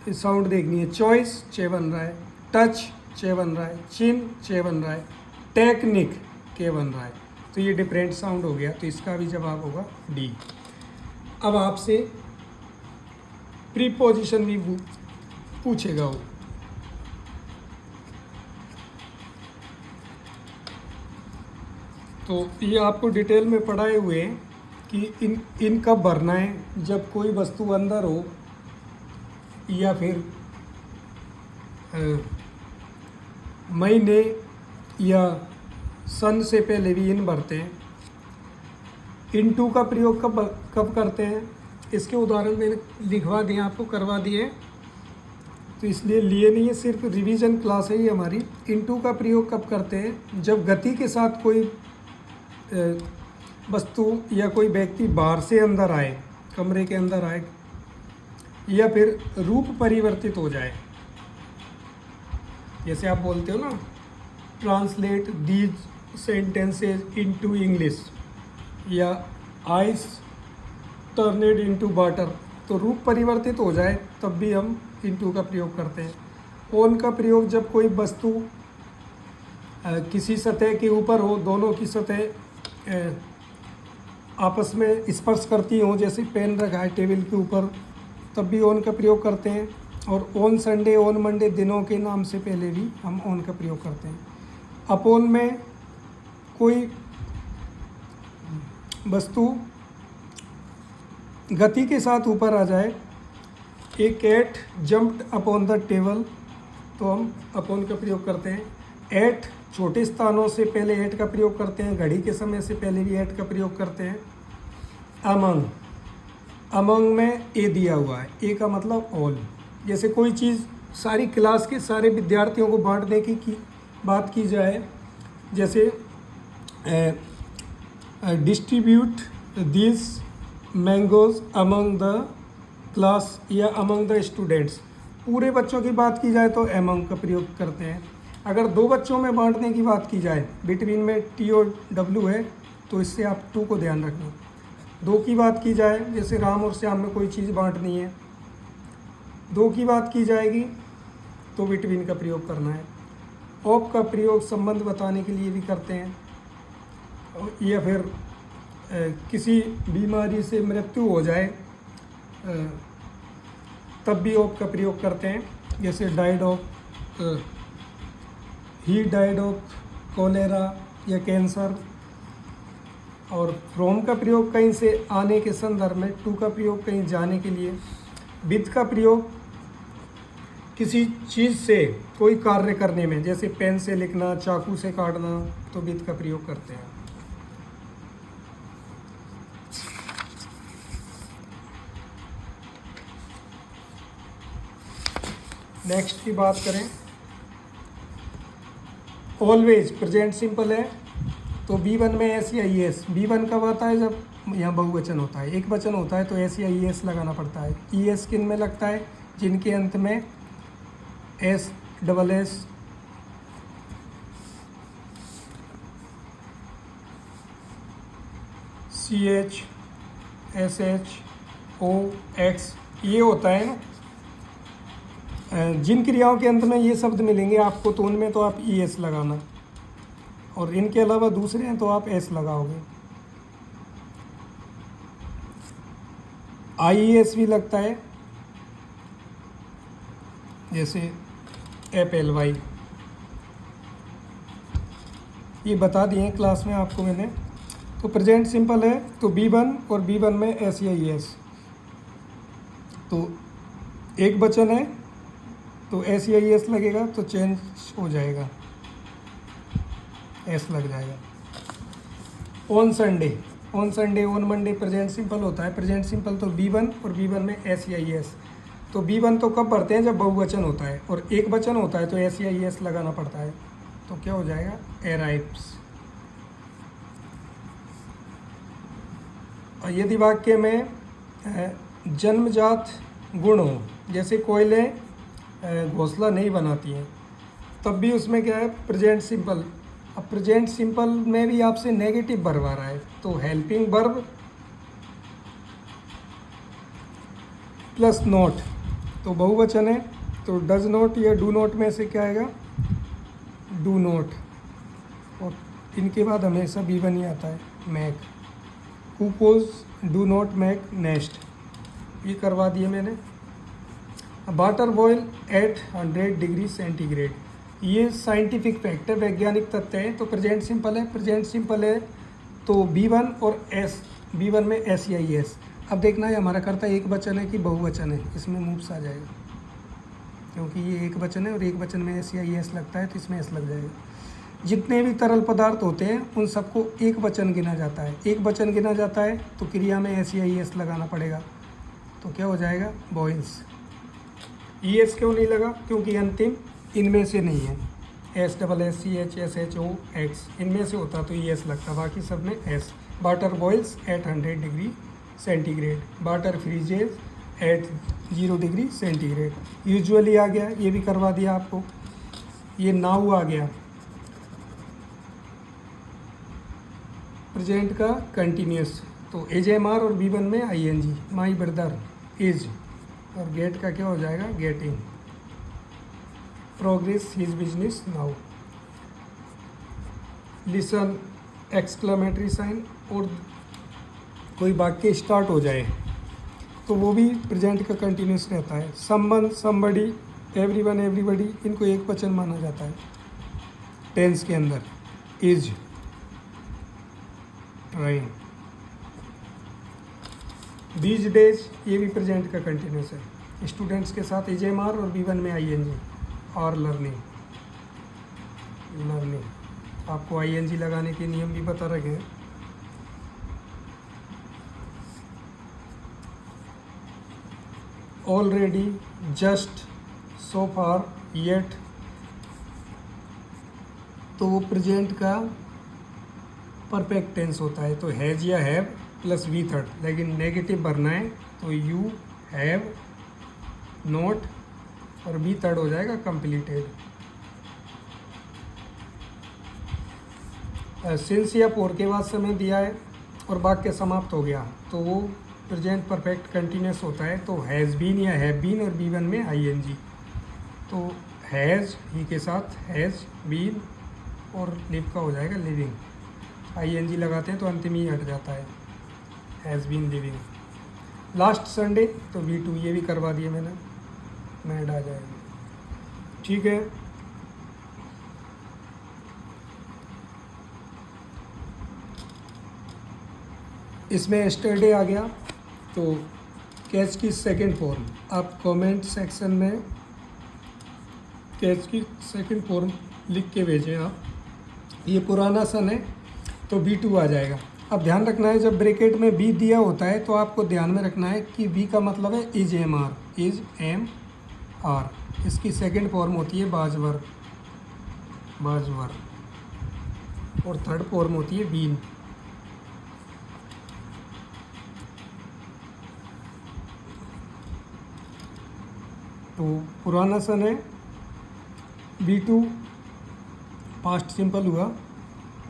Sound देखनी है। Choice चे बन रहा है, टच चे बन रहा है, चिन चे बन रहा है, टेक्निक के बन रहा है। तो ये डिफरेंट साउंड हो गया, तो इसका भी जवाब होगा डी। अब आपसे प्रीपोजिशन भी पूछेगा वो। तो ये आपको डिटेल में पढ़ाए हुए हैं कि इन कब भरना है, जब कोई वस्तु अंदर हो या फिर महीने या सन से पहले भी इन भरते हैं। इन टू का प्रयोग कब करते हैं, इसके उदाहरण मैंने लिखवा दिए आपको, करवा दिए, तो इसलिए लिए नहीं है, सिर्फ रिवीजन क्लास है ये हमारी। इन टू का प्रयोग कब करते हैं, जब गति के साथ कोई वस्तु या कोई व्यक्ति बाहर से अंदर आए, कमरे के अंदर आए, या फिर रूप परिवर्तित हो जाए। जैसे आप बोलते हो ना, translate these sentences into English, या आइस टर्नेड इनटू वाटर, तो रूप परिवर्तित हो जाए तब भी हम इनटू का प्रयोग करते हैं। ऑन का प्रयोग जब कोई वस्तु किसी सतह के ऊपर हो, दोनों की सतह आपस में स्पर्श करती हो, जैसे पेन रखा है टेबल के ऊपर, तब भी ऑन का प्रयोग करते हैं। और ऑन संडे, ऑन मंडे दिनों के नाम से पहले भी हम ऑन का प्रयोग करते हैं। अपॉन में कोई वस्तु गति के साथ ऊपर आ जाए, a cat jumped upon the table, तो हम अपॉन का प्रयोग करते हैं। एट छोटे स्थानों से पहले एट का प्रयोग करते हैं, घड़ी के समय से पहले भी एट का प्रयोग करते हैं। अमंग, अमंग में ए दिया हुआ है, ए का मतलब ऑल। जैसे कोई चीज़ सारी क्लास के सारे विद्यार्थियों को बांटने की बात की जाए, जैसे distribute this mangoes among the class या अमंग द स्टूडेंट्स, पूरे बच्चों की बात की जाए तो अमंग का प्रयोग करते हैं। अगर दो बच्चों में बांटने की बात की जाए, बिटवीन में टी और डब्ल्यू है, तो इससे आप टू को ध्यान रखना। दो की बात की जाए, जैसे राम और श्याम में कोई चीज़ बांटनी है, दो की बात की जाएगी तो बिटवीन का प्रयोग करना है। ऑफ का प्रयोग संबंध बताने के लिए भी करते हैं, या फिर किसी बीमारी से मृत्यु हो जाए तब भी ऑफ का प्रयोग करते हैं, जैसे died of, he died of cholera या कैंसर। और फ्रॉम का प्रयोग कहीं से आने के संदर्भ में, टू का प्रयोग कहीं जाने के लिए। विद का प्रयोग किसी चीज़ से कोई कार्य करने में, जैसे पेन से लिखना, चाकू से काटना, तो विद का प्रयोग करते हैं। नेक्स्ट की बात करें, ऑलवेज प्रेजेंट सिंपल है, तो B1 में एस या ई एस। B1 कब आता है, जब यहाँ बहुवचन होता है, एक वचन होता है तो एस या ई एस लगाना पड़ता है। ई एस किन में लगता है, जिनके अंत में S double S, C H, S H, O, X, ये होता है ना। जिन क्रियाओं के अंत में ये शब्द मिलेंगे आपको, तो उनमें तो आप ई एस लगाना, और इनके अलावा दूसरे हैं तो आप एस लगाओगे। आई ई एस भी लगता है, जैसे एफ एल वाई, ये बता दिए क्लास में आपको मैंने। तो प्रेजेंट सिंपल है तो B1, और B1 में एस या ई एस। तो एक वचन है तो एस या ई एस लगेगा, तो चेंज हो जाएगा, एस लग जाएगा। On Sunday, on Sunday, on Monday present simple होता है। प्रेजेंट सिंपल तो B1, और B1 में एस या ई एस। तो B1 तो कब भरते हैं, जब बहुवचन होता है, और एक वचन होता है तो एस या ई एस लगाना पड़ता है। तो क्या हो जाएगा, अराइव्स। और यदि वाक्य में जन्मजात गुण हो, जैसे कोयले घोंसला नहीं बनाती हैं, तब भी उसमें क्या है, प्रेजेंट सिंपल। अब प्रेजेंट सिंपल में भी आपसे नेगेटिव वर्ब आ रहा है, तो हेल्पिंग वर्ब प्लस नॉट, तो बहुवचन है तो डज नॉट या डू नॉट में से क्या आएगा, डू नॉट, और इनके बाद हमेशा B1 ही आता है, make. Cuckoos do not make nest, ये करवा दिए मैंने। Water boil at 100 degree centigrade, ये साइंटिफिक फैक्ट है, वैज्ञानिक तथ्य है। तो प्रेजेंट सिंपल है, प्रेजेंट सिंपल है तो B1 और S, B1 में S या ES। अब देखना है हमारा करता है एक वचन है कि बहुवचन है, इसमें मूव्स आ जाएगा, क्योंकि ये एक वचन है और एक वचन में S या ES लगता है तो इसमें S लग जाएगा। जितने भी तरल पदार्थ होते हैं उन सबको एक वचन गिना जाता है, एक वचन गिना जाता है तो क्रिया में S या ES लगाना पड़ेगा, तो क्या हो जाएगा, बॉयल्स। ES क्यों नहीं लगा, क्योंकि अंतिम इनमें से नहीं है, SSSCHSHOX इनमें से होता तो ES लगता, बाकी सब में S। Water boils at 100 degree centigrade, water freezes at 0 degree centigrade. Usually आ गया, ये भी करवा दिया आपको। ये नाउ आ गया, प्रेजेंट का कंटिन्यूस, तो AJMR और B1 में ING, माई ब्रदर इज, और गेट का क्या हो जाएगा, getting. Progress his business now, listen exclamatory sign, और कोई वाक्य स्टार्ट हो जाए तो वो भी प्रेजेंट का कंटिन्यूस रहता है। समवन, समबडी, एवरीवन, एवरीबडी, इनको एक वचन माना जाता है टेंस के अंदर। इज ट्राइंग, दीज डेज, ये भी प्रेजेंट का कंटिन्यूस है। स्टूडेंट्स के साथ AJMR और B1 में ING, और लर्निंग, लर्निंग आपको ING लगाने के नियम भी बता रखे हैं। ऑलरेडी, जस्ट, सो फार, येट, तो वो प्रेजेंट का परफेक्ट टेंस होता है, तो हैज़ या हैव प्लस V थर्ड, लेकिन नेगेटिव भरना है तो यू हैव नॉट, और V थर्ड हो जाएगा कंप्लीटेड। सिंस या फोर के बाद समय दिया है और वाक्य समाप्त हो गया तो वो प्रेजेंट परफेक्ट कंटिन्यूस होता है, तो हैज़ बीन या हैव बीन, और B1 में ING, तो हैज़ ही के साथ हैज़ बीन और लिव का हो जाएगा लिविंग। ING लगाते हैं तो अंतिम ही हट जाता है, has been living. Last Sunday तो B2, ये भी करवा दिए मैंने, मैड आ जाएगा, ठीक है। इसमें एस्टरडे आ गया, तो कैच की सेकंड फॉर्म आप कमेंट सेक्शन में कैच की सेकंड फॉर्म लिख के भेजें आप। ये पुराना सन है तो B2 आ जाएगा। अब ध्यान रखना है जब ब्रैकेट में B दिया होता है तो आपको ध्यान में रखना है कि B का मतलब है इज एम आर, इसकी सेकंड फॉर्म होती है बाजवर, बाजवर, और थर्ड फॉर्म होती है बीन। तो पुराना सन है, B2 पास्ट सिंपल हुआ,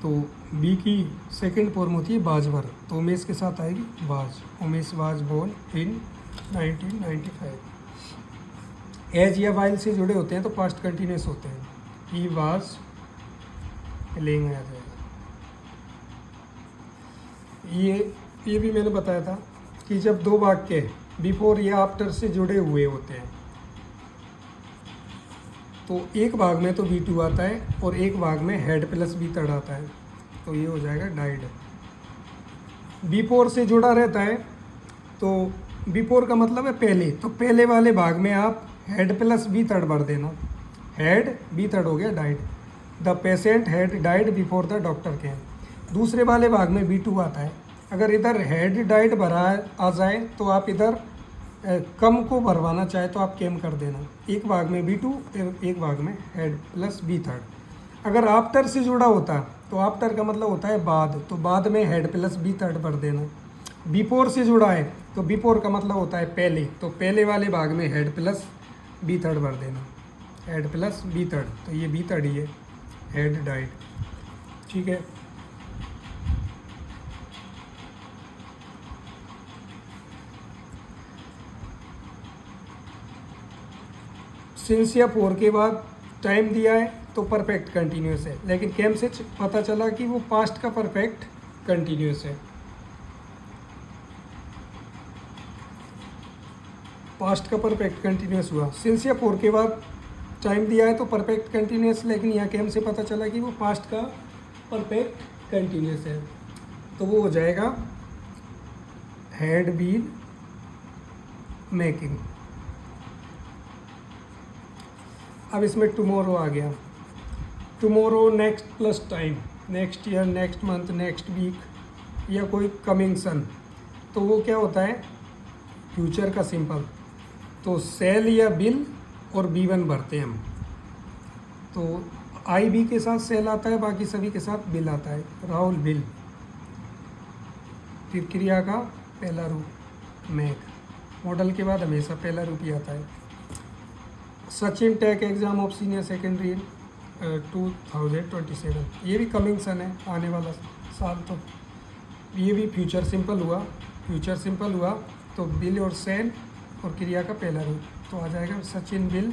तो B की सेकंड फॉर्म होती है बाजवर, तो उमेश के साथ आएगी बाज। Umesh was born in 1995। As या वाइल से जुड़े होते हैं तो पास्ट कंटिन्यूस होते हैं, ही वाज प्लेइंग आ जाएगा। ये भी मैंने बताया था कि जब दो वाक्य बिफोर या आफ्टर से जुड़े हुए होते हैं तो एक भाग में तो B2 आता है और एक भाग में हेड प्लस B थर्ड आता है, तो ये हो जाएगा डाइड। बिफोर से जुड़ा रहता है तो बिफोर का मतलब है पहले, तो पहले वाले भाग में आप हेड प्लस B थर्ड भर देना, हेड B थर्ड हो गया died. The patient had died before the doctor केम। दूसरे वाले भाग में B2 आता है, अगर इधर हेड डाइड भरा आ जाए तो आप इधर कम को भरवाना चाहे तो आप केम कर देना। एक भाग में B2, एक भाग में हेड प्लस B थर्ड। अगर आफ्टर से जुड़ा होता तो आफ्टर का मतलब होता है बाद, तो बाद में हेड प्लस B थर्ड भर देना। बिफोर से जुड़ा है तो बिफोर का मतलब होता है पहले, तो पहले वाले भाग में हेड प्लस B थर्ड भर देना, हेड प्लस B थर्ड, तो ये B थर्ड ही है, हेड डाइड, ठीक है। सिंस या फोर के बाद टाइम दिया है तो परफेक्ट कंटिन्यूस है, लेकिन कैम से पता चला कि वो पास्ट का परफेक्ट कंटिन्यूस है। पास्ट का परफेक्ट कंटिन्यूस हुआ। सिंस या फोर के बाद टाइम दिया है तो परफेक्ट कंटिन्यूस, लेकिन यहाँ कैम से पता चला कि वो पास्ट का परफेक्ट कंटिन्यूस है, तो वो हो जाएगा हैड बीन मेकिंग। अब इसमें टुमारो आ गया। Tomorrow next plus time, next year, next month, next week या कोई कमिंग सन, तो वो क्या होता है फ्यूचर का सिंपल। तो सेल या बिल और B1 भरते हैं हम, तो आई बी के साथ सेल आता है, बाकी सभी के साथ बिल आता है। राहुल बिल, फिर क्रिया का पहला रूप मेक, मॉडल के बाद हमेशा पहला रूप ही आता है। Sachin take exam of senior secondary 2027, ये भी कमिंग सन है, आने वाला साल, तो ये भी फ्यूचर सिंपल हुआ। फ्यूचर सिंपल हुआ तो बिल और सेल और क्रिया का पहला रूप, तो आ जाएगा सचिन बिल,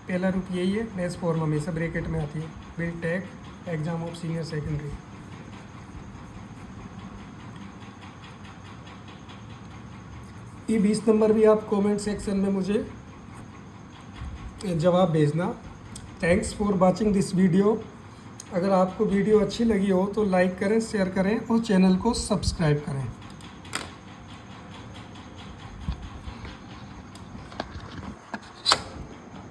पहला रूप यही है। बेस फॉर्म हमेशा ब्रैकेट में आती है, Bill take exam of senior secondary. ये 20 नंबर भी आप कमेंट सेक्शन में मुझे जवाब भेजना। Thanks for watching this video. अगर आपको वीडियो अच्छी लगी हो तो लाइक करें, शेयर करें और चैनल को सब्सक्राइब करें।